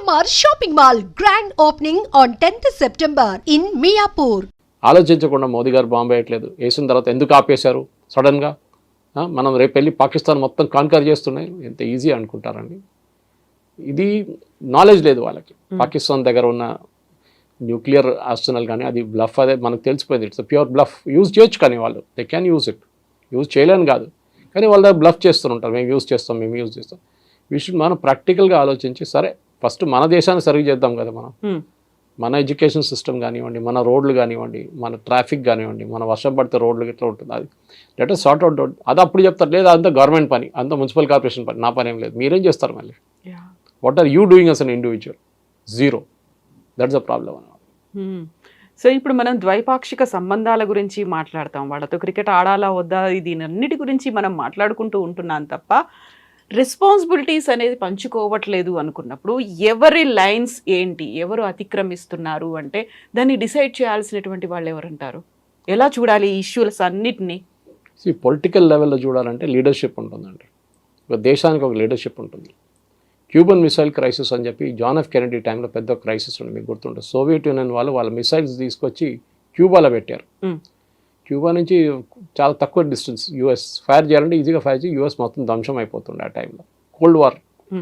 EMR Shopping Mall grand opening on 10th September in Miapur. ఆలోచించకుండా మోదీ గారు bomb వేయట్లేదు. వేసిన తర్వాత ఎందుకు ఆపేశారు సడన్గా? మనం రేపు వెళ్ళి పాకిస్తాన్ మొత్తం కాన్కర్ చేస్తున్నాయి, ఎంత ఈజీ అనుకుంటారండి. ఇది నాలెడ్జ్ లేదు వాళ్ళకి. పాకిస్తాన్ దగ్గర ఉన్న న్యూక్లియర్ ఆర్సెనల్ కానీ అది బ్లఫ్, అదే మనకు తెలిసిపోయింది. It's pure bluff. యూజ్ చేయొచ్చు కానీ వాళ్ళు they can use it. Use చేయలేని కాదు, కానీ వాళ్ళ దగ్గర బ్లఫ్ చేస్తుంటారు. మేము యూజ్ చేస్తాం. మనం ప్రాక్టికల్గా ఆలోచించి, సరే ఫస్ట్ మన దేశాన్ని సరిగ్గా చేద్దాం కదా. మన ఎడ్యుకేషన్ సిస్టమ్ కానివ్వండి, మన రోడ్లు కానివ్వండి, మన ట్రాఫిక్ కానివ్వండి, మన వర్షం పడితే రోడ్లు ఇట్లా ఉంటుంది. అది లెటర్ సార్ట్ అవుట్. అది అప్పుడు చెప్తారు, లేదా అంతా గవర్నమెంట్ పని, అంతా మున్సిపల్ కార్పొరేషన్ పని, నా పని ఏం లేదు. మీరేం చేస్తారు మళ్ళీ? What are you doing as an individual? Zero. That's the problem అన్నమాట. సో ఇప్పుడు మనం ద్వైపాక్షిక సంబంధాల గురించి మాట్లాడతాం, వాళ్ళతో క్రికెట్ ఆడాలా వద్దా, దీనన్నిటి గురించి మనం మాట్లాడుకుంటూ ఉంటున్నాం తప్ప రెస్పాన్సిబిలిటీస్ అనేది పంచుకోవట్లేదు అనుకున్నప్పుడు ఎవరి లైన్స్ ఏంటి, ఎవరు అతిక్రమిస్తున్నారు అంటే దాన్ని డిసైడ్ చేయాల్సినటువంటి వాళ్ళు ఎవరంటారు? ఎలా చూడాలి ఈ ఇష్యూస్ అన్నిటినీ? పొలిటికల్ లెవెల్లో చూడాలంటే లీడర్షిప్ ఉంటుందండి. ఒక దేశానికి ఒక లీడర్షిప్ ఉంటుంది. క్యూబన్ మిసైల్ క్రైసిస్ అని చెప్పి జాన్ ఎఫ్ కెనడీ టైంలో పెద్ద క్రైసిస్ ఉంది, మీకు గుర్తుంటుంది. సోవియట్ యూనియన్ వాళ్ళ మిసైల్స్ తీసుకొచ్చి క్యూబాలో పెట్టారు. క్యూబా నుంచి చాలా తక్కువ డిస్టెన్స్ యూఎస్ ఫైర్ చేయాలంటే ఈజీగా ఫైర్ చేసి యూఎస్ మొత్తం ధ్వంసం అయిపోతుండే ఆ టైంలో. Cold war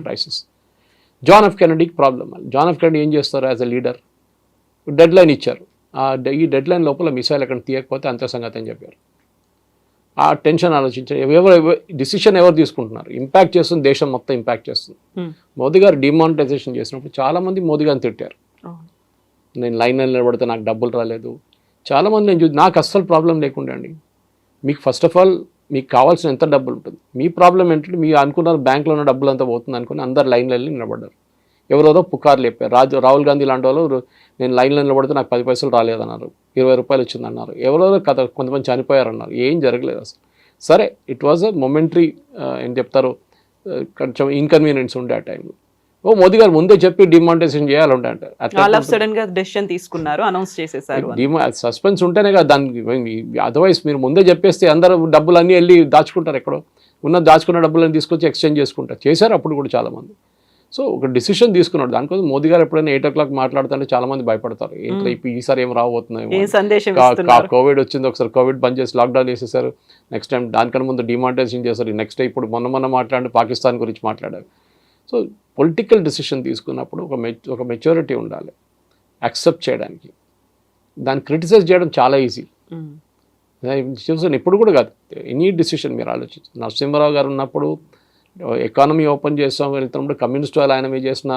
crisis. John F కెనడీకి ప్రాబ్లం. జాన్ ఎఫ్ కెనడీ ఏం చేస్తారు? As a leader deadline ఇచ్చారు. ఈ డెడ్ లైన్ లోపల మిసైల్ ఎక్కడ తీయకపోతే అంతే సంగతి అని చెప్పారు. ఆ టెన్షన్ ఆలోచించారు. ఎవరు డిసిషన్ ఎవరు తీసుకుంటున్నారు? ఇంపాక్ట్ చేస్తుంది, దేశం మొత్తం ఇంపాక్ట్ చేస్తుంది. మోదీ గారు డిమానిటైజేషన్ చేసినప్పుడు చాలామంది మోదీ గారిని తిట్టారు. నేను లైన్లో నిలబడితే నాకు డబ్బులు రాలేదు. చాలామంది నేను నాకు అస్సలు ప్రాబ్లం లేకుండా అండి. మీకు ఫస్ట్ ఆఫ్ ఆల్ మీకు కావాల్సిన ఎంత డబ్బులు ఉంటుంది, మీ ప్రాబ్లం ఏంటంటే మీరు అనుకున్నారు బ్యాంకులో ఉన్న డబ్బులు అంతా పోతుంది అనుకుని అందరు లైన్లో వెళ్ళి నిలబడ్డారు. ఎవరోదో పుకార్లు చెప్పారు. రాహుల్ గాంధీ లాంటి వాళ్ళు నేను లైన్లో నిలబడితే నాకు 10 పైసలు రాలేదన్నారు, 20 రూపాయలు వచ్చిందన్నారు. ఎవరెవరో కొంతమంది చనిపోయారన్నారు. ఏం జరగలేదు అసలు. సరే, ఇట్ వాజ్ అ మొమెంటరీ ఏం చెప్తారు, కొంచెం ఇన్కన్వీనియన్స్ ఉండే ఆ టైంలో. మోదీ గారు ముందే చెప్పి డిమానిటైజేషన్ చేయాలంటే సస్పెన్స్ ఉంటేనే కదా దానికి. అదర్వైజ్ మీరు ముందే చెప్పేస్తే అందరూ డబ్బులు అన్నీ వెళ్ళి దాచుకుంటారు. ఎక్కడో దాచుకున్న డబ్బులన్నీ తీసుకొచ్చి ఎక్స్చేంజ్ చేసుకుంటారు. చేశారు అప్పుడు కూడా చాలామంది. సో ఒక డిసిషన్ తీసుకున్నాడు. దానికోసం మోదీ గారు ఎప్పుడైనా 8 o'clock మాట్లాడుతుంటే చాలా మంది భయపడతారు. ఏంటో ఈసారి ఏం రాబోతున్నాయి, కోవిడ్ వచ్చింది, ఒకసారి కోవిడ్ బంద్ చేసి లాక్డౌన్ చేసేసారు. నెక్స్ట్ టైం దానికన్నా ముందు డిమానిటైజేషన్ చేశారు. నెక్స్ట్ టైం ఇప్పుడు మొన్న మాట్లాడి పాకిస్తాన్ గురించి మాట్లాడారు. సో పొలిటికల్ డిసిషన్ తీసుకున్నప్పుడు ఒక మెచ్యూరిటీ ఉండాలి యాక్సెప్ట్ చేయడానికి. దాన్ని క్రిటిసైజ్ చేయడం చాలా ఈజీ. చూసాను ఇప్పుడు కూడా కాదు, ఎనీ డిసిషన్ మీరు ఆలోచించి. నరసింహారావు గారు ఉన్నప్పుడు ఎకానమీ ఓపెన్ చేస్తాం వెళ్తున్నప్పుడు కమ్యూనిస్ట్ వాళ్ళు ఆయన మీద చేసిన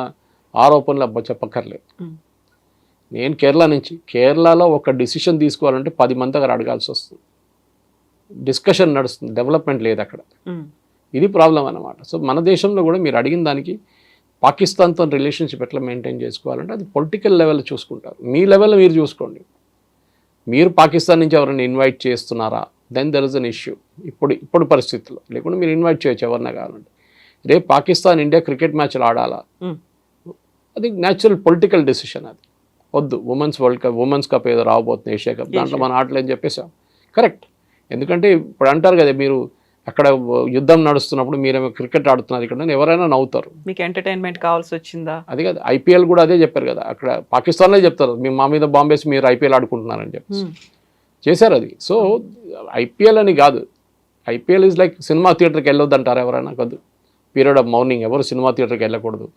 ఆరోపణలు చెప్పక్కర్లేదు. నేను కేరళలో ఒక డిసిషన్ తీసుకోవాలంటే 10 మంది దగ్గర అడగాల్సి వస్తుంది. డిస్కషన్ నడుస్తుంది, డెవలప్మెంట్ లేదు అక్కడ. ఇది ప్రాబ్లం అన్నమాట. సో మన దేశంలో కూడా మీరు అడిగిన దానికి పాకిస్తాన్తో రిలేషన్షిప్ ఎట్లా మెయింటైన్ చేసుకోవాలంటే అది పొలిటికల్ లెవెల్ చూసుకుంటారు. మీ లెవెల్లో మీరు చూసుకోండి. మీరు పాకిస్తాన్ నుంచి ఎవరైనా ఇన్వైట్ చేస్తున్నారా, then there is an issue. ఇప్పుడు పరిస్థితుల్లో లేకుండా మీరు ఇన్వైట్ చేయొచ్చు ఎవరినా కావాలంటే. రేపు పాకిస్తాన్ ఇండియా క్రికెట్ మ్యాచ్లు ఆడాలా, అది న్యాచురల్ పొలిటికల్ డెసిషన్. అది వద్దు, ఉమెన్స్ కప్ ఏదో రాబోతుంది, ఏషియా కప్, దాంట్లో మన ఆటలేని చెప్పేసాం. కరెక్ట్. ఎందుకంటే ఇప్పుడు అంటారు కదా, మీరు అక్కడ యుద్ధం నడుస్తున్నప్పుడు మీరేమో క్రికెట్ ఆడుతున్నారు ఇక్కడ, ఎవరైనా నవ్వుతారు. మీకు ఎంటర్టైన్మెంట్ కావాల్సి వచ్చిందా? అది కాదు, ఐపీఎల్ కూడా అదే చెప్పారు కదా. అక్కడ పాకిస్తాన్లో చెప్తారు, మా మీద బాంబేసి మీరు ఐపీఎల్ ఆడుకుంటున్నారని చెప్పి చేశారు అది. సో ఐపీఎల్ అని కాదు, ఐపీఎల్ ఈజ్ లైక్ సినిమా థియేటర్కి వెళ్ళొద్దు అంటారు ఎవరైనా. కాదు, పీరియడ్ ఆఫ్ మౌర్నింగ్ ఎవరు సినిమా థియేటర్కి వెళ్ళకూడదు,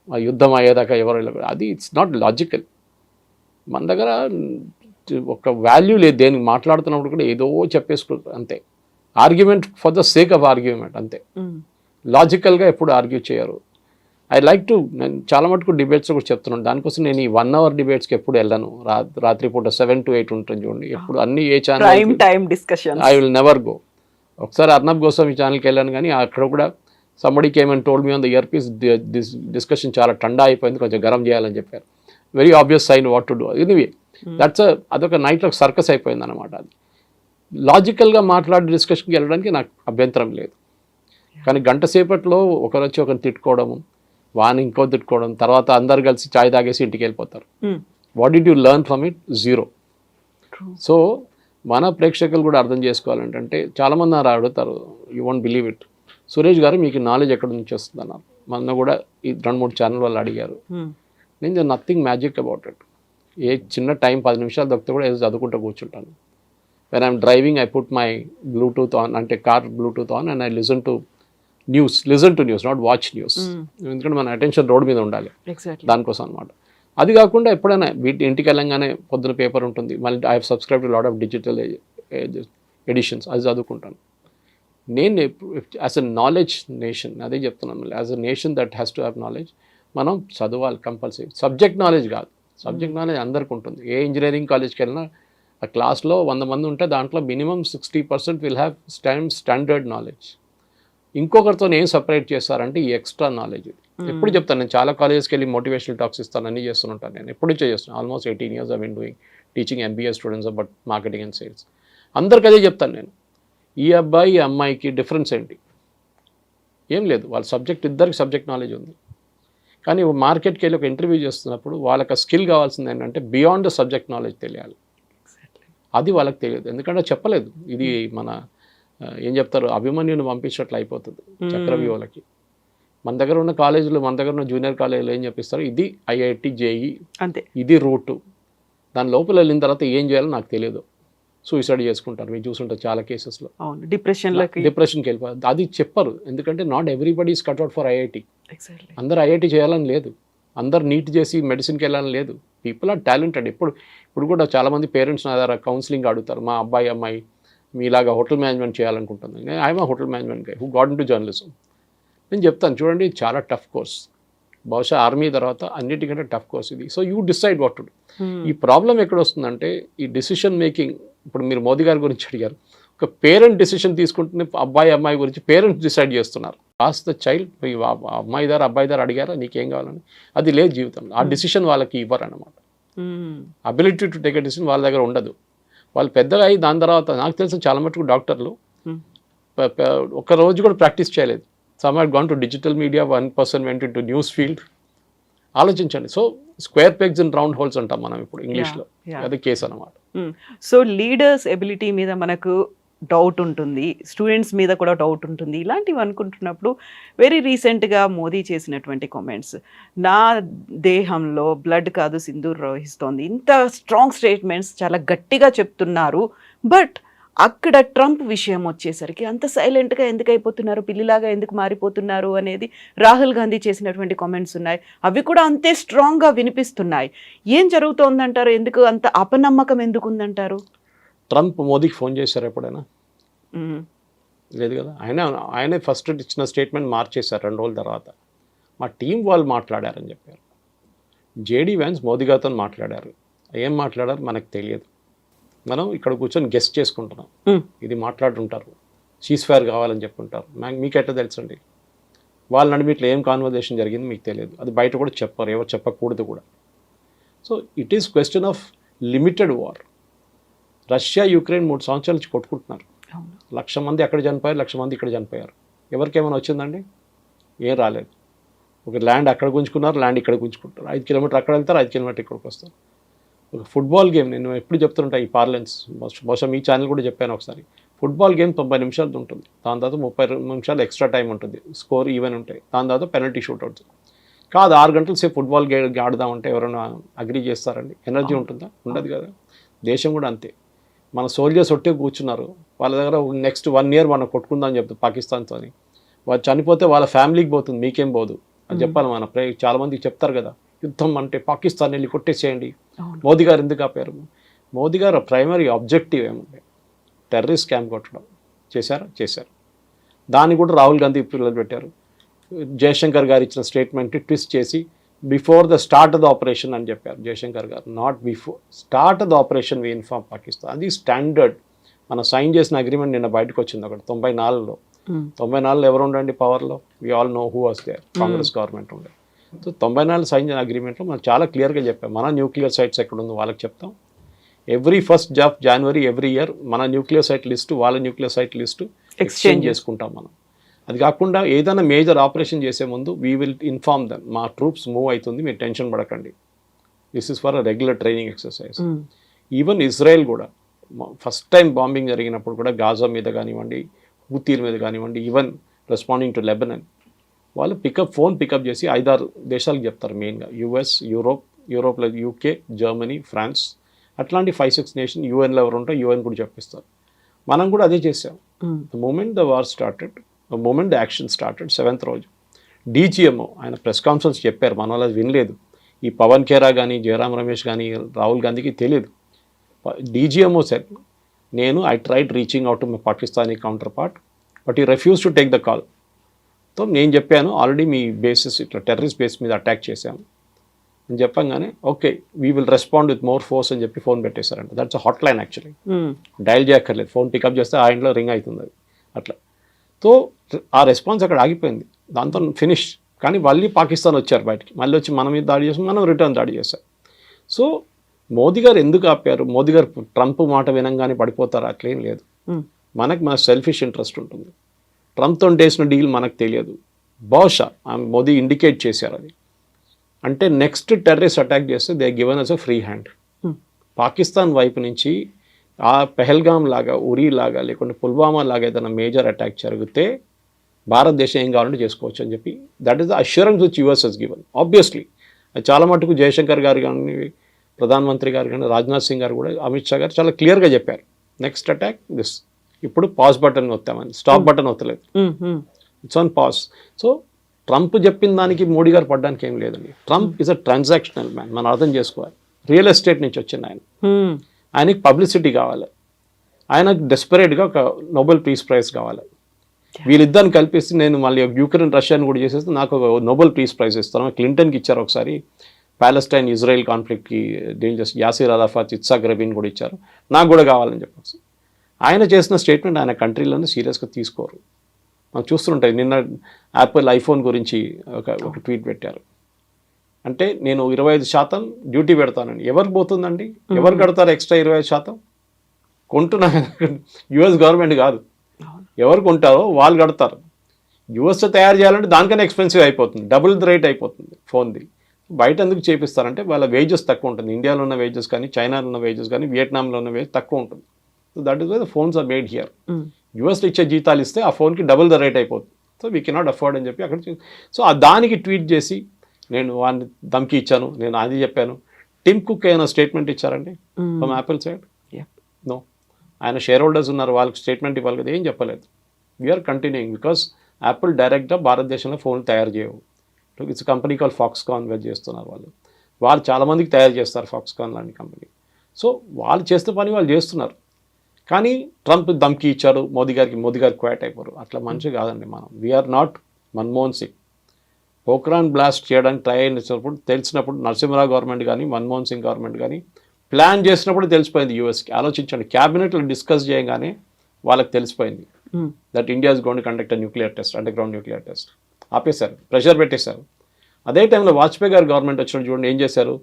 ఆ యుద్ధం అయ్యేదాకా ఎవరు వెళ్ళకూడదు. అది ఇట్స్ నాట్ లాజికల్. మన దగ్గర ఒక వాల్యూ లేదు. దేనికి మాట్లాడుతున్నప్పుడు కూడా ఏదో చెప్పేసుకుంటారు అంతే. Argument for the sake of argument అంతే. లాజికల్గా ఎప్పుడు ఆర్గ్యూ చేయరు. ఐ లైక్ టు, నేను చాలా మటుకు డిబేట్స్ కూడా చెప్తున్నాను. దానికోసం నేను ఈ 1 hour డిబేట్స్కి ఎప్పుడు వెళ్ళను. రాత్రిపూట 7 to 8 ఉంటుంది చూడండి. ఎప్పుడు అన్ని ఏ channel I will never go. ఒకసారి అర్నబ్ గోస్వామి ఛానల్కి వెళ్ళాను, కానీ అక్కడ కూడా somebody came and told me on the earpiece, this discussion చాలా టండా అయిపోయింది, కొంచెం గరం చేయాలని చెప్పారు. Very obvious sign what to do. Anyway అదొక నైట్లో సర్కస్ అయిపోయింది అనమాట. అది లాజికల్గా మాట్లాడి డిస్కషన్కి వెళ్ళడానికి నాకు అభ్యంతరం లేదు. కానీ గంట సేపట్లో ఒకరు వచ్చి ఒకరిని తిట్టుకోవడము, వాని ఇంకో తిట్టుకోవడం, తర్వాత అందరు కలిసి చాయ్ తాగేసి ఇంటికి వెళ్ళిపోతారు. What did you learn from it? Zero. So మన ప్రేక్షకులు కూడా అర్థం చేసుకోవాలంటే, చాలామంది అడుగుతారు, you won't believe it, Suresh గారు మీకు నాలెడ్జ్ ఎక్కడి నుంచి వస్తుంది అన్నారు. మొన్న కూడా ఈ 2-3 ఛానల్ వాళ్ళు అడిగారు. నేను నథింగ్ మ్యాజిక్ అబౌట్ ఇట్. ఏ చిన్న టైం 10 నిమిషాలు దొరికితే కూడా ఏదో చదువుకుంటూ కూర్చుంటాను. When I'm driving I put my Bluetooth on, అంటే car Bluetooth on, and I listen to news, not watch news. ఎందుకంటే మన అటెన్షన్ రోడ్ మీద ఉండాలి, దానికోసం అనమాట. అది కాకుండా ఎప్పుడైనా ఇంటికి వెళ్ళంగానే పొద్దున పేపర్ ఉంటుంది, మళ్ళీ I have subscribe to lot of digital editions, అది చదువుకుంటాను. నేను యాజ్ అ నాలెడ్జ్ నేషన్, అదే చెప్తున్నాను, as a nation that has to have knowledge. మనం చదవాలి కంపల్సరీ. సబ్జెక్ట్ నాలెడ్జ్ కాదు, సబ్జెక్ట్ నాలెడ్జ్ అందరికి ఉంటుంది. ఏ ఇంజనీరింగ్ కాలేజ్కి వెళ్ళినా ఆ క్లాస్లో 100 మంది ఉంటే దాంట్లో minimum 60% will have standard knowledge. ఇంకొకరితో ఏం సపరేట్ చేస్తారంటే ఈ ఎక్స్ట్రా నాలెడ్జ్. ఎప్పుడు చెప్తాను, నేను చాలా కాలేజెస్కి వెళ్ళి మోటివేషనల్ టాక్స్ ఇస్తాను, అన్నీ చేస్తుంటాను. నేను ఎప్పుడు చేస్తున్నాను, almost 18 years I been doing teaching MBA students about marketing and sales. అందరికీ అదే చెప్తాను నేను, ఈ అబ్బాయి ఈ అమ్మాయికి డిఫరెన్స్ ఏంటి? ఏం లేదు, వాళ్ళ సబ్జెక్ట్, ఇద్దరికి సబ్జెక్ట్ నాలెడ్జ్ ఉంది. కానీ మార్కెట్కి వెళ్ళి ఒక ఇంటర్వ్యూ చేస్తున్నప్పుడు వాళ్ళకి స్కిల్ కావాల్సింది ఏంటంటే బియాండ్ ద సబ్జెక్ట్ నాలెడ్జ్ తెలియాలి. అది వాళ్ళకి తెలియదు, ఎందుకంటే చెప్పలేదు. ఇది మన ఏం చెప్తారు, అభిమన్యుని పంపించినట్లు అయిపోతుంది చక్రవ్యూహలకి. మన దగ్గర ఉన్న కాలేజీలు, మన దగ్గర ఉన్న జూనియర్ కాలేజీలు ఏం చెప్పిస్తారు, ఇది IIT JEE అంతే, ఇది రూటు. దాని లోపల వెళ్ళిన తర్వాత ఏం చేయాలో నాకు తెలియదు, సూసైడ్ చేసుకుంటారు. మీరు చూసుంటారు చాలా కేసెస్లో, డిప్రెషన్కి వెళ్ళిపోతారు. అది చెప్పరు, ఎందుకంటే not everybody is cut out for IIT. అందరు IIT చేయాలని లేదు, అందరు నీట్ చేసి మెడిసిన్కి వెళ్ళాలని లేదు. People are talented. ఇప్పుడు కూడా చాలామంది పేరెంట్స్ నా దగ్గర కౌన్సిలింగ్ అడుగుతారు, మా అబ్బాయి అమ్మాయి మీలాగా హోటల్ మేనేజ్మెంట్ చేయాలనుకుంటుంది. ఐఎమ్ ఆ hotel management guy who got into journalism. నేను చెప్తాను, చూడండి చాలా టఫ్ కోర్స్, బహుశా ఆర్మీ తర్వాత అన్నిటికంటే టఫ్ కోర్స్ ఇది. So you decide what to do. ఈ ప్రాబ్లం ఎక్కడ వస్తుందంటే ఈ డిసిషన్ మేకింగ్. ఇప్పుడు మీరు మోదీ గారి గురించి అడిగారు, ఒక పేరెంట్ డిసిషన్ తీసుకుంటున్న అబ్బాయి అమ్మాయి గురించి పేరెంట్స్ డిసైడ్ చేస్తున్నారు. ఆస్ ద చైల్డ్, అమ్మాయి దారు అబ్బాయి దారు అడిగారా నీకేం కావాలని, అది లేదు జీవితంలో. ఆ డిసిషన్ వాళ్ళకి ఇవ్వరు అనమాట. Ability to take a decision వాళ్ళ దగ్గర ఉండదు. వాళ్ళు పెద్దగా అయ్యి దాని తర్వాత నాకు తెలిసిన చాలా మటుకు డాక్టర్లు ఒక రోజు కూడా ప్రాక్టీస్ చేయలేదు. Some had gone to digital media, 1% went into news field. ఆలోచించండి. So square pegs and round holes అంటాం మనం ఇప్పుడు ఇంగ్లీష్లో, అది కేసు అనమాట. సో లీడర్స్ ఎబిలిటీ మీద మనకు డౌట్ ఉంటుంది, స్టూడెంట్స్ మీద కూడా డౌట్ ఉంటుంది. ఇలాంటివి అనుకుంటున్నప్పుడు వెరీ రీసెంట్గా మోదీ చేసినటువంటి కామెంట్స్, నా దేహంలో బ్లడ్ కాదు సింధూర్ ప్రవహిస్తోంది, ఇంత స్ట్రాంగ్ స్టేట్మెంట్స్ చాలా గట్టిగా చెప్తున్నారు. బట్ అక్కడ ట్రంప్ విషయం వచ్చేసరికి అంత సైలెంట్గా ఎందుకు అయిపోతున్నారు, పిల్లిలాగా ఎందుకు మారిపోతున్నారు అనేది రాహుల్ గాంధీ చేసినటువంటి కామెంట్స్ ఉన్నాయి. అవి కూడా అంతే స్ట్రాంగ్గా వినిపిస్తున్నాయి. ఏం జరుగుతోందంటారు? ఎందుకు అంత అపనమ్మకం ఎందుకు ఉందంటారు? ట్రంప్ మోదీకి ఫోన్ చేశారు ఎప్పుడైనా? లేదు కదా. ఆయనే ఫస్ట్ ఇచ్చిన స్టేట్మెంట్ మార్చేశారు 2 రోజుల తర్వాత. మా టీం వాళ్ళు మాట్లాడారని చెప్పారు. JD Vance మోదీ గారితో మాట్లాడారు. ఏం మాట్లాడారు మనకు తెలియదు, మనం ఇక్కడ కూర్చొని గెస్ట్ చేసుకుంటున్నాం. ఇది మాట్లాడుతుంటారు, సీజ్ ఫైర్ కావాలని చెప్పుకుంటారు. మీకు ఎట్లా తెలుసండి? వాళ్ళ నడిమి ఇట్లా ఏం కాన్వర్జేషన్ జరిగింది మీకు తెలియదు. అది బయట కూడా చెప్పరు, ఎవరు చెప్పకూడదు కూడా. So it is question of limited war. Russia Ukraine 3 సంవత్సరాల నుంచి కొట్టుకుంటున్నారు. 1,00,000 మంది అక్కడ చనిపోయారు, 1,00,000 మంది ఇక్కడ చనిపోయారు. ఎవరికేమైనా వచ్చిందండి? ఏం రాలేదు. ఒక ల్యాండ్ అక్కడ గుంజుకున్నారు, ల్యాండ్ ఇక్కడ గుంజుకుంటారు. 5 కిలోమీటర్ అక్కడ వెళ్తారు, 5 కిలోమీటర్ ఇక్కడికి వస్తారు. ఒక ఫుట్బాల్ గేమ్, నేను ఎప్పుడు చెప్తుంటా ఈ పార్లెన్స్, బహుశా మీ ఛానల్ కూడా చెప్పాను ఒకసారి. ఫుట్బాల్ గేమ్ 90 నిమిషాలు ఉంటుంది, దాని తర్వాత 30 నిమిషాలు ఎక్స్ట్రా టైం ఉంటుంది, స్కోర్ ఈవెన్ ఉంటాయి, దాని తర్వాత పెనల్టీ షూట్అవుట్స్. కాదు 6 గంటల సేపు ఫుట్బాల్ ఆడదామంటే ఎవరైనా అగ్రీ చేస్తారండి? ఎనర్జీ ఉంటుందా? ఉండదు కదా. దేశం కూడా అంతే. మన సోల్జర్స్ ఒట్టే కూర్చున్నారు, వాళ్ళ దగ్గర నెక్స్ట్ 1 year మనం కొట్టుకుందాం అని చెప్తారు పాకిస్తాన్తో. వాళ్ళు చనిపోతే వాళ్ళ ఫ్యామిలీకి పోతుంది, మీకేం పోదు అని చెప్పాలి. మన చాలామందికి చెప్తారు కదా, యుద్ధం అంటే పాకిస్తాన్ వెళ్ళి కొట్టేసేయండి. మోదీ గారు ఎందుకు ఆపారు? మోదీ గారు ప్రైమరీ ఆబ్జెక్టివ్ ఏముంది? టెర్రరిస్ట్ క్యాంప్ కొట్టడం. చేశారు. దాన్ని కూడా రాహుల్ గాంధీ పిల్లలు పెట్టారు. జయశంకర్ గారు ఇచ్చిన స్టేట్మెంట్ ట్విస్ట్ చేసి before the start of the operation అని చెప్పారు Jaishankar garu. Not before, start of the operation we inform Pakistan. అది స్టాండర్డ్. మనం సైన్ చేసిన అగ్రిమెంట్ నిన్న బయటకు వచ్చింది ఒకటి 94లో. 94లో ఎవరు ఉండండి పవర్లో? We all know who was there. Congress government ఉండే. సో 94 సైన్ చేసిన అగ్రిమెంట్లో మనం చాలా క్లియర్గా చెప్పాం, మన న్యూక్లియర్ సైట్స్ ఎక్కడ ఉందో వాళ్ళకి చెప్తాం. Every 1st of January every year మన న్యూక్లియర్ సైట్ లిస్టు, వాళ్ళ న్యూక్లియర్ సైట్ లిస్టు ఎక్స్చేంజ్ చేసుకుంటాం మనం. అది కాకుండా ఏదైనా మేజర్ ఆపరేషన్ చేసే ముందు వీ విల్ ఇన్ఫార్మ్ దెమ్, మా ట్రూప్స్ మూవ్ అవుతుంది, మీరు టెన్షన్ పడకండి. This is for a regular training exercise. Even Israel కూడా ఫస్ట్ టైం బాంబింగ్ జరిగినప్పుడు కూడా గాజా మీద కానివ్వండి, హూతీల మీద కానివ్వండి, ఈవెన్ రెస్పాండింగ్ టు లెబనన్, వాళ్ళు ఫోన్ పికప్ చేసి 5-6 దేశాలకు చెప్తారు మెయిన్గా. యుఎస్, యూరోప్లో యూకే, జర్మనీ, ఫ్రాన్స్, అట్లాంటి 5-6 నేషన్ యూఎన్లో ఎవరు ఉంటే యూఎన్ కూడా చెప్పిస్తారు. మనం కూడా అదే చేసాం. The moment the war started, the moment the action started, 7th రోజు డీజీఎంఓ ఆయన ప్రెస్ కాన్ఫరెన్స్ చెప్పారు, మన వాళ్ళు అది వినలేదు. ఈ పవన్ ఖేరా కానీ, జయరామ్ రమేష్ కానీ, రాహుల్ గాంధీకి తెలియదు. DGMO sir, I tried reaching out to my Pakistani counterpart but he refuse to take the call. So నేను చెప్పాను ఆల్రెడీ మీ బేసెస్ ఇట్లా టెర్రరిస్ట్ బేస్ మీద అటాక్ చేశాము అని చెప్పంగానే okay we will respond with more force అని చెప్పి ఫోన్ పెట్టేశారంట. That's hotline actually, dial చేయక్కర్లేదు, ఫోన్ పికప్ చేస్తే ఆ ఇంట్లో రింగ్ అవుతుంది అది అట్లా. సో ఆ రెస్పాన్స్ అక్కడ ఆగిపోయింది, దాంతో ఫినిష్. కానీ మళ్ళీ పాకిస్తాన్ వచ్చారు బయటికి, మళ్ళీ వచ్చి మన మీద దాడి చేసాం, మనం రిటర్న్ దాడి చేశాం. సో మోదీ గారు ఎందుకు ఆపారు? మోదీ గారు ట్రంప్ మాట వినంగానే పడిపోతారు అట్లేం లేదు. మన సెల్ఫిష్ ఇంట్రెస్ట్ ఉంటుంది. ట్రంప్తో చేసిన డీల్ మనకు తెలియదు, బహుశా మోదీ ఇండికేట్ చేశారు అది. అంటే నెక్స్ట్ టెర్రరిస్ట్ అటాక్ చేస్తే they given us a free hand. Pakistan వైపు నుంచి ఆ పెహల్గామ్ లాగా, ఉరీ లాగా, లేకుంటే పుల్వామా లాగా ఏదైనా మేజర్ అటాక్ జరిగితే భారతదేశం ఏం కావాలంటే చేసుకోవచ్చు అని చెప్పి that is the assurance which US has given. Obviously అది చాలా మటుకు జయశంకర్ గారు కానీ, ప్రధానమంత్రి గారు కానీ, రాజ్నాథ్ సింగ్ గారు కూడా, అమిత్ షా గారు చాలా క్లియర్గా చెప్పారు నెక్స్ట్ అటాక్ దిస్. ఇప్పుడు పాజ్ బటన్ వస్తామని, స్టాప్ బటన్ వస్తలేదు, it's on pause. So Trump చెప్పిన దానికి మోడీ గారు పడ్డానికి ఏం లేదండి. Trump is a transactional man, మనం అర్థం చేసుకోవాలి. రియల్ ఎస్టేట్ నుంచి వచ్చింది ఆయన, ఆయనకి పబ్లిసిటీ కావాలి, ఆయనకు డెస్పరేట్గా ఒక నోబెల్ పీస్ ప్రైజ్ కావాలి. వీళ్ళిద్దరిని కల్పిస్తే నేను మళ్ళీ యుక్రెయిన్ రష్యాని కూడా చేసేస్తే నాకు ఒక నోబెల్ పీస్ ప్రైజ్ ఇస్తాను. క్లింటన్కి ఇచ్చారు ఒకసారి, ప్యాలెస్టైన్ ఇజ్రాయెల్ కాన్ఫ్లిక్ట్కి డీల్ చేసి యాసిర్ అరాఫాత్, ఇత్సాక్ రబీన్ కూడా ఇచ్చారు, నాకు కూడా కావాలని చెప్పేసి. ఆయన చేసిన స్టేట్మెంట్ ఆయన కంట్రీలోనే సీరియస్గా తీసుకోరు. మనం చూస్తుంటాయి, నిన్న యాపిల్ ఐఫోన్ గురించి ఒక ట్వీట్ పెట్టారు. అంటే నేను 25% డ్యూటీ పెడతానండి. ఎవరికి పోతుందండి? ఎవరు కడతారు ఎక్స్ట్రా 25%? కొంటున్నా యుఎస్ గవర్నమెంట్ కాదు, ఎవరు కొంటారో వాళ్ళు కడతారు. యుఎస్లో తయారు చేయాలంటే దానికన్నా ఎక్స్పెన్సివ్ అయిపోతుంది, డబుల్ ద రేట్ అయిపోతుంది ఫోన్ది. బయట ఎందుకు చేపిస్తారంటే వాళ్ళ వేజెస్ తక్కువ ఉంటుంది. ఇండియాలో ఉన్న వేజెస్ కానీ, చైనాలో ఉన్న వేజెస్ కానీ, వియట్నాంలో ఉన్న వేజెస్ తక్కువ ఉంటుంది. So that is why the phones are made here. యూఎస్లో ఇచ్చే జీతాలు ఇస్తే ఆ ఫోన్కి డబుల్ ద రేట్ అయిపోతుంది. సో వీ కెనాట్ అఫోర్డ్ అని చెప్పి అక్కడ. సో దానికి ట్వీట్ చేసి నేను వాడిని ధమ్కి ఇచ్చాను, నేను అది చెప్పాను. టిమ్ కుక్ ఏమైనా స్టేట్మెంట్ ఇచ్చారండి ఫ్రమ్ యాపిల్ సైడ్? నో. ఆయన షేర్ హోల్డర్స్ ఉన్నారు, వాళ్ళకి స్టేట్మెంట్ ఇవ్వాలి కదా, ఏం చెప్పలేదు. వీఆర్ కంటిన్యూయింగ్ బికాస్ యాపిల్ డైరెక్ట్గా భారతదేశంలో ఫోన్ తయారు చేయవు. ఇట్స్ కంపెనీ కాల్ ఫాక్స్కాన్ చేస్తున్నారు వాళ్ళు చాలామందికి తయారు చేస్తారు ఫాక్స్కాన్ లాంటి కంపెనీ. సో వాళ్ళు చేస్తే పని వాళ్ళు చేస్తున్నారు. కానీ ట్రంప్ ధమ్కి ఇచ్చాడు మోదీ గారికి క్వాట్ అయిపోరు. అట్లా మంచి కాదండి. మనం we are not Manmohan Singh. Pokhran blast చేయడానికి ట్రై అయినప్పుడు తెలిసినప్పుడు నరసింహరావు గవర్నమెంట్ కానీ, మన్మోహన్ సింగ్ గవర్నమెంట్ కానీ ప్లాన్ చేసినప్పుడు తెలిసిపోయింది యూఎస్కి. ఆలోచించండి, క్యాబినెట్లో డిస్కస్ చేయగానే వాళ్ళకి తెలిసిపోయింది that India is going to conduct nuclear test, underground nuclear test. ఆపేశారు, ప్రెషర్ పెట్టేశారు. అదే టైంలో వాజ్పేయి గారు గవర్నమెంట్ వచ్చినప్పుడు చూడండి ఏం చేశారు.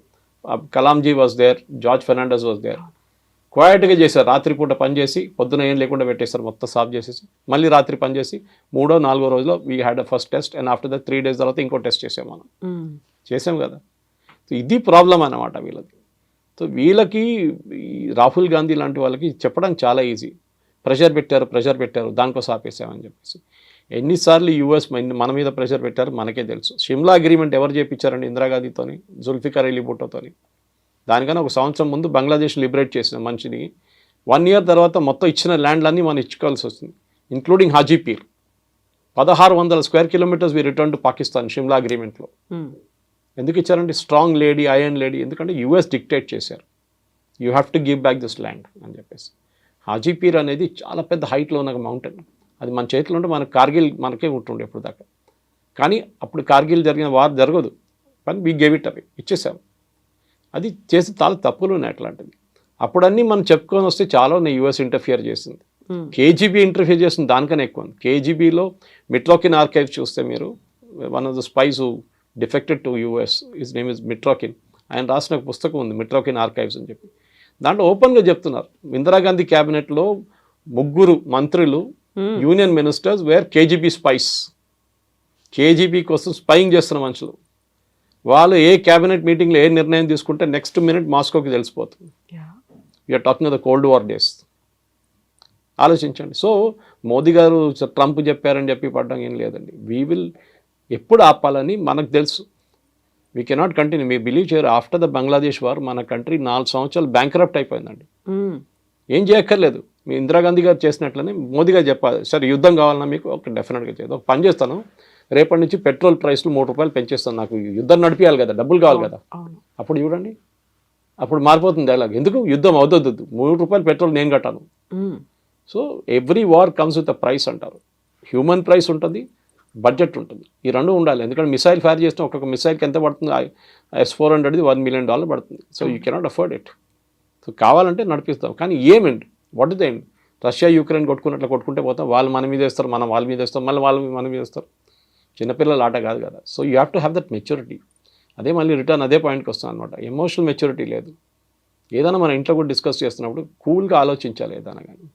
Kalamji was there, George Fernandes was there. క్వైట్గా చేశారు, రాత్రిపూట పనిచేసి పొద్దున ఏం లేకుండా పెట్టేశారు, మొత్తం సాఫ్ చేసేసి మళ్ళీ రాత్రి పనిచేసి 3వ 4వ రోజులో we had a first test and after that 3 days తర్వాత ఇంకో టెస్ట్ చేసాం మనం. చేసాం కదా. సో ఇది ప్రాబ్లం అన్నమాట వీళ్ళకి. సో వీళ్ళకి రాహుల్ గాంధీ లాంటి వాళ్ళకి చెప్పడానికి చాలా ఈజీ. ప్రెషర్ పెట్టారు దానికోసం ఆపేసామని చెప్పేసి. ఎన్నిసార్లు యూఎస్ మన మీద ప్రెషర్ పెట్టారు మనకే తెలుసు. షిమ్లా అగ్రిమెంట్ ఎవరు చేయించారండి? ఇందిరాగాంధీతోని, జుల్ఫికర్ అలీ భుట్టోతోని. దానికన్నా 1 సంవత్సరం ముందు బంగ్లాదేశ్ లిబరేట్ చేసిన మనిషిని 1 year తర్వాత మొత్తం ఇచ్చిన ల్యాండ్లన్నీ మనం ఇచ్చుకోవాల్సి వస్తుంది, including Hajipir. 1600 square kilometers we return to Pakistan Shimla అగ్రిమెంట్లో. ఎందుకు ఇచ్చారంటే స్ట్రాంగ్ లేడీ, ఐరన్ లేడీ, ఎందుకంటే యూఎస్ డిక్టేట్ చేశారు you have to give back this land అని చెప్పేసి. హాజీపీర్ అనేది చాలా పెద్ద హైట్లో ఉన్న మౌంటైన్. అది మన చేతిలో ఉంటే మన కార్గిల్ మనకే ఉంటుండే ఇప్పుడు దాకా. కానీ అప్పుడు కార్గిల్ జరిగిన వార్ జరగదు, కానీ వీ గేవ్ ఇట్ అవి ఇచ్చేసాం. అది చేసి చాలా తప్పులు ఉన్నాయి అట్లాంటిది. అప్పుడన్నీ మనం చెప్పుకొని వస్తే చాలా యూఎస్ ఇంటర్ఫియర్ చేసింది. కేజీబీ ఇంటర్ఫియర్ చేస్తుంది దానికన్నా ఎక్కువ. కేజీబీలో మిట్రోకిన్ ఆర్కైవ్ చూస్తే మీరు, one of the spice who defected to US, his name is మిట్రోకిన్. ఆయన రాసిన ఒక పుస్తకం ఉంది మిట్రోకిన్ ఆర్కైవ్స్ అని చెప్పి. దాంట్లో ఓపెన్గా చెప్తున్నారు ఇందిరాగాంధీ క్యాబినెట్లో 3 మంత్రులు union ministers were KGB spies. KGB కోసం స్పైయింగ్ చేస్తున్న మనుషులు. వాళ్ళు ఏ క్యాబినెట్ మీటింగ్లో ఏ నిర్ణయం తీసుకుంటే నెక్స్ట్ మినిట్ మాస్కోకి తెలిసిపోతుంది. You're talking of the cold war days. ఆలోచించండి. సో మోదీ గారు ట్రంప్ చెప్పారని చెప్పి పడడం ఏం లేదండి. వీ విల్ ఎప్పుడు ఆపాలని మనకు తెలుసు. We cannot continue. మీరు బిలీవ్ చేయరు, ఆఫ్టర్ ద బంగ్లాదేశ్ వార్ మన కంట్రీ 4 సంవత్సరాలు బ్యాంక్రప్ట్ అయిపోయిందండి. ఏం చేయక్కర్లేదు, మీ ఇందిరాగాంధీ గారు చేసినట్లనే మోదీ గారు చెప్పాలి, సరే యుద్ధం కావాలన్నా మీకు ఒక డెఫినెట్గా చేద్దాం, ఒక పని చేస్తాను, రేపటి నుంచి పెట్రోల్ ప్రైస్లు 3 రూపాయలు పెంచేస్తాను, నాకు యుద్ధం నడిపించాలి కదా, డబ్బులు కావాలి కదా. అప్పుడు చూడండి, అప్పుడు మారిపోతుంది డైలాగ్. ఎందుకు యుద్ధం అవుతుంది, 3 రూపాయలు పెట్రోల్ నేను కట్టాను. So every war comes with a price అంటారు. హ్యూమన్ ప్రైస్ ఉంటుంది, బడ్జెట్ ఉంటుంది, ఈ రెండు ఉండాలి. ఎందుకంటే మిసైల్ ఫైర్ చేస్తే ఒక్కొక్క మిసైల్కి ఎంత పడుతుంది, S-400ది $1 million పడుతుంది. So you cannot afford it. So కావాలంటే నడిపిస్తాం, కానీ ఏమండి, what is the end? Russia Ukraine కొట్టుకున్నట్లు కొట్టుకుంటే పోతాం, వాళ్ళు మన మీద వేస్తారు, మనం వాళ్ళ మీద వేస్తాం, మళ్ళీ వాళ్ళు మన మీద వేస్తారు. చిన్నపిల్లల ఆట కాదు కదా. So you have to have that maturity. అదే మళ్ళీ రిటర్న్ అదే పాయింట్కి వస్తాను అనమాట. ఎమోషనల్ మెచ్యూరిటీ లేదు. ఏదైనా మన ఇంట్లో కూడా డిస్కస్ చేస్తున్నప్పుడు కూల్గా ఆలోచించాలి ఏదైనా కానీ.